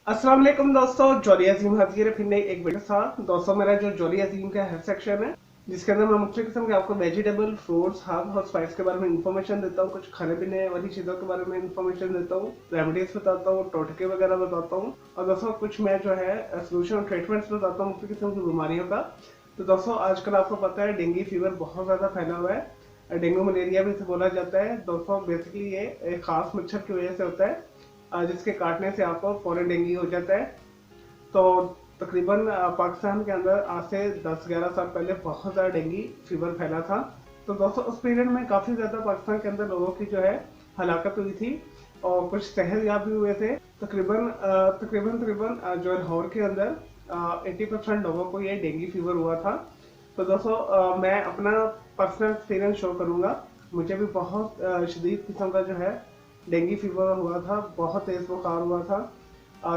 अस्सलाम वालेकुम दोस्तों, जॉली अजीम हाजिर है फिर नई एक वीडियो के साथ। दोस्तों मेरा जो जॉली अजीम का हेल्थ सेक्शन है जिसके अंदर मैं मुख्तलिफ किस्म के आपको वेजिटेबल, फ्रूट्स, हर्ब और स्पाइस के बारे में इंफॉर्मेशन देता हूँ। कुछ खाने पीने वाली चीज़ों के बारे में इंफॉर्मेशन देता हूँ, रेमेडीज बताता हूँ, टोटके वगैरह बताता हूँ और दोस्तों कुछ मैं जो है सोल्यूशन और ट्रीटमेंट्स बताता हूँ मुख्तलिफ किस्म की बीमारियों का। तो दोस्तों आजकल आपको पता है डेंगू फीवर बहुत ज़्यादा फैला हुआ है। डेंगू मलेरिया भी इसे बोला जाता है। दोस्तों बेसिकली ये एक खास मच्छर की वजह से होता है जिसके काटने से आपको फौरन डेंगू हो जाता है। तो तकरीबन पाकिस्तान के अंदर आज से 10-11 साल पहले बहुत ज़्यादा डेंगू फीवर फैला था। तो दोस्तों उस पीरियड में काफ़ी ज़्यादा पाकिस्तान के अंदर लोगों की जो है हलाकत हुई थी और कुछ सेहतयाब भी हुए थे। तकरीबन जो लाहौर के अंदर 80% लोगों को ये डेंगू फीवर हुआ था। तो दोस्तों मैं अपना पर्सनल एक्सपीरियंस शो करूँगा। मुझे भी बहुत शदीद किस्म का जो है डेंगू फीवर हुआ था, बहुत तेज़ बुखार हुआ था,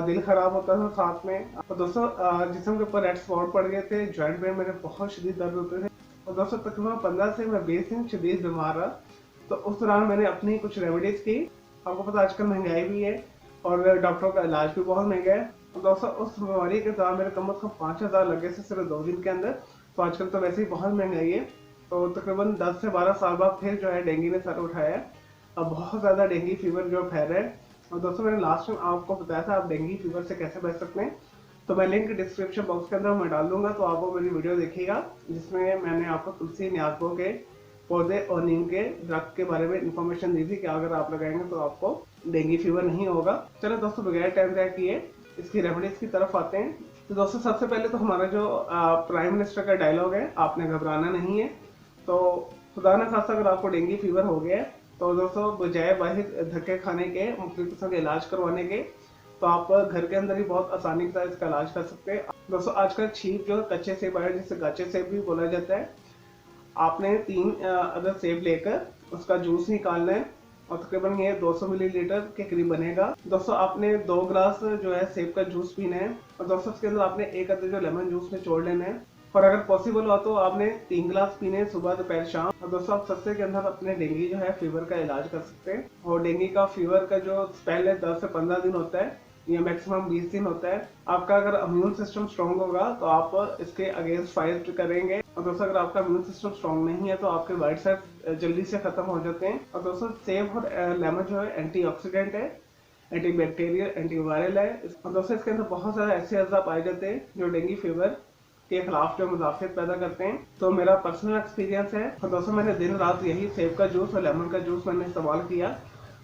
दिल खराब होता था साथ में। और दोस्तों जिस्म के ऊपर रेड स्पॉट पड़ गए थे, जॉइंट में मेरे बहुत शदीद दर्द होते थे। और दोस्तों तकरीबन 15 से मैं 20 दिन शदीद बीमार रहा। तो उस दौरान मैंने अपनी कुछ रेमेडीज की। आपको पता आजकल महंगाई भी है और डॉक्टरों का इलाज भी बहुत महंगा है। और दोस्तों उस बीमारी के दौरान मेरे कम से कम 5,000 लगे थे सिर्फ 2 दिन के अंदर। तो आजकल तो वैसे ही बहुत महंगाई है। तो तकरीबन 10 से 12 साल बाद फिर जो है डेंगू ने सर उठाया। अब बहुत ज़्यादा डेंगू फीवर जो फैल रहा है। और दोस्तों मैंने लास्ट टाइम आपको बताया था आप डेंगू फीवर से कैसे बच सकते हैं। तो मैं लिंक डिस्क्रिप्शन बॉक्स के अंदर मैं डाल दूंगा, तो आप वो मेरी वीडियो देखिएगा जिसमें मैंने आपको तुलसी, न्यासबो के पौधे और नीम के दरख्त के बारे में इंफॉर्मेशन दी थी कि अगर आप लगाएंगे तो आपको डेंगू फीवर नहीं होगा। चलो दोस्तों बगैर टाइम तय किए इसकी रेमेडीज की तरफ आते हैं। तो दोस्तों सबसे पहले तो हमारा जो प्राइम मिनिस्टर का डायलॉग है, आपने घबराना नहीं है। तो खुदा न खास्ता अगर आपको डेंगू फीवर हो गया है तो दोस्तों बजाय बाहर धक्के खाने के, मुख्तलिफ किस्म के इलाज करवाने के, तो आप घर के अंदर ही बहुत आसानी के साथ इसका इलाज कर सकते हैं। दोस्तों आजकल छीप जो कच्चे सेब आए जिसे गाचे सेब भी बोला जाता है, आपने 3 अदर सेब लेकर उसका जूस निकालना है और तकरीबन ये 200 मिलीलीटर के करीब बनेगा। दोस्तों आपने 2 गिलास जो है सेब का जूस पीना है और दोस्तों उसके अंदर आपने एक अदर जो लेमन जूस निचोड़ लेना है। और अगर पॉसिबल हो तो आपने 3 गिलास पीने सुबह दोपहर शाम। और दोस्तों आप सस्ते के अंदर अपने डेंगू जो है फीवर का इलाज कर सकते हैं। और डेंगू का फीवर का जो स्पेल है 10 से 15 दिन होता है या मैक्सिमम 20 दिन होता है। आपका अगर इम्यून सिस्टम स्ट्रांग होगा तो आप इसके अगेंस्ट फाइट करेंगे। और दोस्तों अगर आपका इम्यून सिस्टम स्ट्रांग नहीं है तो आपके वाइट सेल्स जल्दी से खत्म हो जाते हैं। और दोस्तों सेब और लेमन जो है एंटीऑक्सीडेंट है, एंटी बैक्टीरियल, एंटीवायरल है। और दोस्तों इसके अंदर बहुत सारे ऐसे अज्जा पाए जाते हैं जो डेंगू फीवर के खिलाफ जो मुदाफियत पैदा करते हैं। तो मेरा पर्सनल एक्सपीरियंस है। और दोस्तों मैंने दिन रात यही सेब का जूस और लेमन का जूस मैंने इस्तेमाल किया।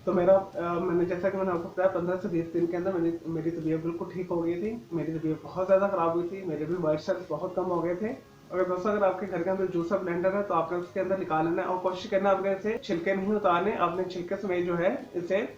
तो मैंने जैसा कि मैंने आपको बताया 15 से 20 दिन के अंदर मेरी तबीयत बिल्कुल ठीक हो गई थी। मेरी तबीयत बहुत ज़्यादा ख़राब हुई थी, मेरे भी वाइट सेल्स बहुत कम हो गए थे। अगर दोस्तों अगर आपके घर के अंदर जूसर ब्लेंडर है तो आपने उसके अंदर निकाल लेना है और कोशिश करना आपने इसे छिलके नहीं उतारने, आपने छिलके समेत जो है इसे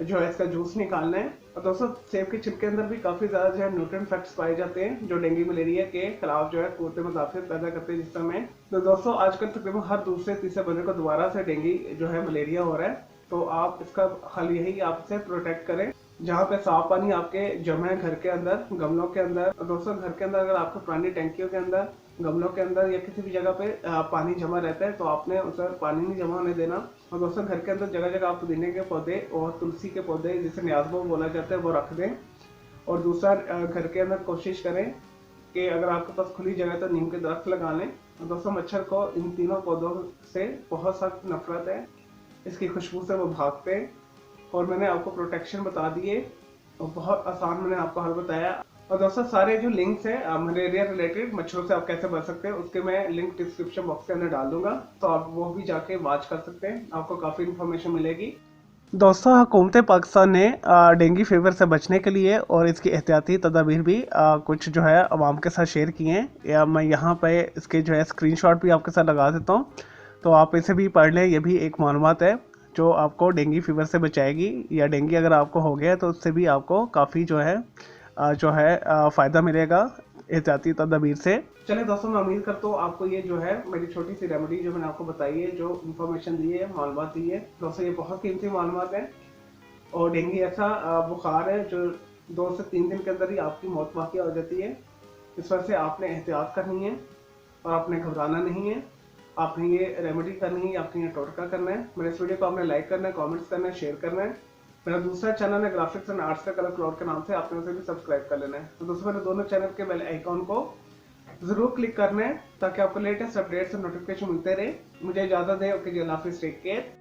जो है इसका जूस निकालना है। और दोस्तों सेब के छिलके अंदर भी काफी ज्यादा जो है न्यूट्रिएंट फैक्ट्स पाए जाते हैं जो डेंगू मलेरिया के खिलाफ जो है कुत मुदाफियत पैदा करते हैं जिस समय। तो दोस्तों आजकल तकरीबन हर दूसरे तीसरे बंदे को दोबारा से डेंगू जो है मलेरिया हो रहा है। तो आप इसका हल यही आप इसे प्रोटेक्ट करें जहाँ पे साफ पानी आपके जमा है घर के अंदर, गमलों के अंदर। और दोस्तों घर के अंदर अगर आपको पुरानी टंकियों के अंदर, गमलों के अंदर या किसी भी जगह पे पानी जमा रहता है तो आपने उस पर पानी नहीं जमा होने देना। और दोस्तों घर के अंदर जगह जगह आप पुदीने के पौधे और तुलसी के पौधे जिसे न्यासबो बोला जाता है वो रख दें। और दूसरा घर के अंदर कोशिश करें कि अगर आपके पास खुली जगह है तो नीम के दरख्त लगा लें। और दोस्तों मच्छर को इन तीनों पौधों से बहुत सख्त नफरत है, इसकी खुशबू से वो भागते हैं। और मैंने आपको प्रोटेक्शन बता दिए और बहुत आसान मैंने आपको हल बताया। और दोस्तों सारे जो लिंक्स है मलेरिया रिलेटेड मच्छरों से आप कैसे बच सकते हैं उसके मैं लिंक डिस्क्रिप्शन बॉक्स के अंदर डाल दूंगा, तो आप वो भी जाके वॉच कर सकते हैं, आपको काफ़ी इन्फॉर्मेशन मिलेगी। दोस्तों हुकूमत पाकिस्तान ने डेंगू फीवर से बचने के लिए और इसकी एहतियाती तदाबीर भी कुछ जो है आवाम के साथ शेयर किए हैं, या मैं यहाँ पे इसके जो है स्क्रीनशॉट भी आपके साथ लगा देता हूँ, तो आप इसे भी पढ़ लें। ये भी एक मालूमात है जो आपको डेंगू फीवर से बचाएगी, या डेंगू अगर आपको हो गया तो उससे भी आपको काफ़ी जो है फ़ायदा मिलेगा एहतियाती तदाबीर से। चलिए दोस्तों मैं उम्मीद करता हूँ आपको ये जो है मेरी छोटी सी रेमेडी जो मैंने आपको बताई है, जो इन्फॉर्मेशन दी है, मालूमात दी है, दोस्तों ये बहुत कीमती मालूमात है। और डेंगू ऐसा बुखार है जो 2 से 3 दिन के अंदर ही आपकी मौत वाक़ई हो जाती है। इस वजह से आपने एहतियात करनी है और आपने घबराना नहीं है। आपने ये रेमेडी करनी है, आपने ये टोटका करना है। मेरे इस वीडियो को आपने लाइक करना है, कमेंट्स करना है, शेयर करना है। मेरा दूसरा चैनल है ग्राफिक्स एंड आर्ट्स का कलर क्लॉड के नाम से, आपने उसे भी सब्सक्राइब कर लेना है। तो दोस्तों मेरे दोनों चैनल के बेल आइकॉन को जरूर क्लिक करना है ताकि आपको लेटेस्ट अपडेट्स और नोटिफिकेशन मिलते रहे। मुझे इजाजत दें। ओके जी, अल्लाह हाफिज़, टेक केयर।